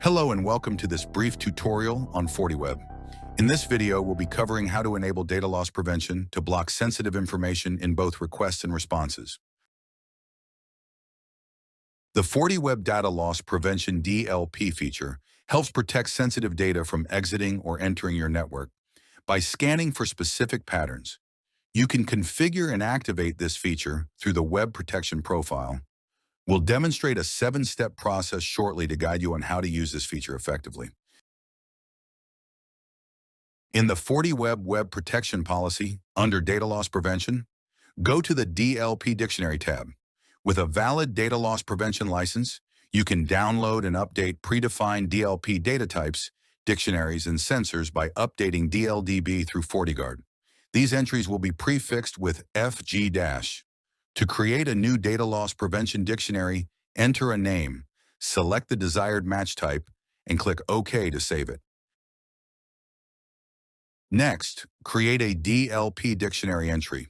Hello and welcome to this brief tutorial on FortiWeb. In this video, we'll be covering how to enable data loss prevention to block sensitive information in both requests and responses. The FortiWeb Data Loss Prevention DLP feature helps protect sensitive data from exiting or entering your network by scanning for specific patterns. You can configure and activate this feature through the Web Protection Profile. We'll demonstrate a 7-step process shortly to guide you on how to use this feature effectively. In the FortiWeb Web Protection Policy, under Data Loss Prevention, go to the DLP Dictionary tab. With a valid data loss prevention license, you can download and update predefined DLP data types, dictionaries, and sensors by updating DLDB through FortiGuard. These entries will be prefixed with FG-. To create a new data loss prevention dictionary, enter a name, select the desired match type, and click OK to save it. Next, create a DLP dictionary entry.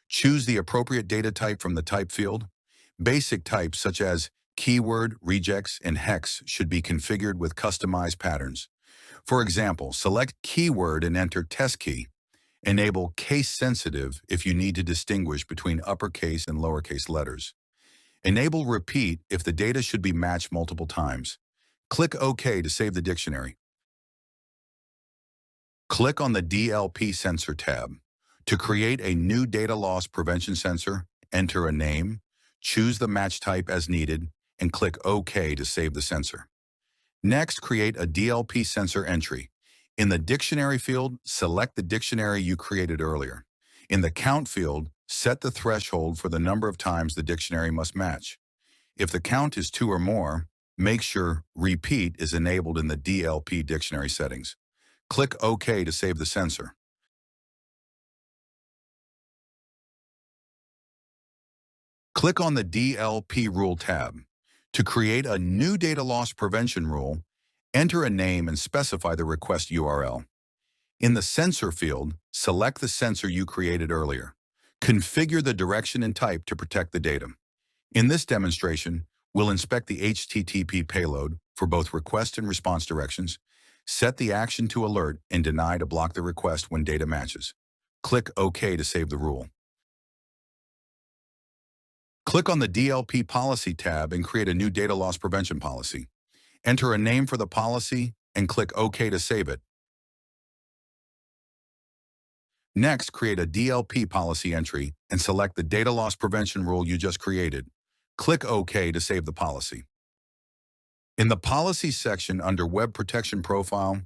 Choose the appropriate data type from the type field. Basic types such as keyword, regex, and hex should be configured with customized patterns. For example, select keyword and enter test key. Enable case sensitive if you need to distinguish between uppercase and lowercase letters. Enable repeat if the data should be matched multiple times. Click OK to save the dictionary. Click on the DLP Sensor tab. To create a new data loss prevention sensor, enter a name, choose the match type as needed, and click OK to save the sensor. Next, create a DLP sensor entry. In the dictionary field, select the dictionary you created earlier. In the count field, set the threshold for the number of times the dictionary must match. If the count is 2 or more, make sure repeat is enabled in the DLP dictionary settings. Click OK to save the sensor. Click on the DLP Rule tab. To create a new data loss prevention rule, enter a name and specify the request URL. In the sensor field, select the sensor you created earlier. Configure the direction and type to protect the data. In this demonstration, we'll inspect the HTTP payload for both request and response directions, set the action to alert, and deny to block the request when data matches. Click OK to save the rule. Click on the DLP Policy tab and create a new data loss prevention policy. Enter a name for the policy and click OK to save it. Next, create a DLP policy entry and select the data loss prevention rule you just created. Click OK to save the policy. In the Policy section under Web Protection Profile,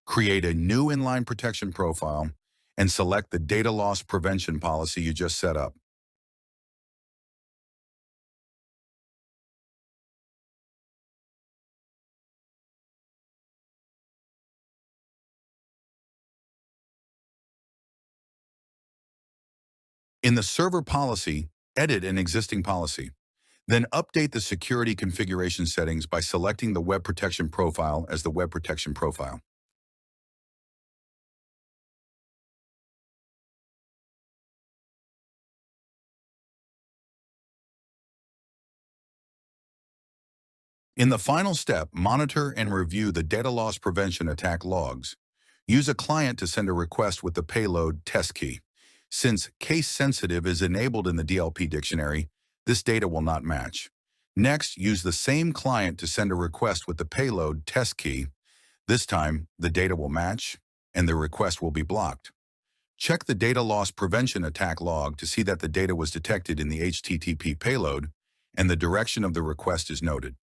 create a new inline protection profile and select the data loss prevention policy you just set up. In the Server Policy, edit an existing policy. Then update the security configuration settings by selecting the Web Protection Profile as the Web Protection Profile. In the final step, monitor and review the data loss prevention attack logs. Use a client to send a request with the payload test key. Since case sensitive is enabled in the DLP dictionary, this data will not match. Next, use the same client to send a request with the payload test key. This time, the data will match and the request will be blocked. Check the data loss prevention attack log to see that the data was detected in the HTTP payload and the direction of the request is noted.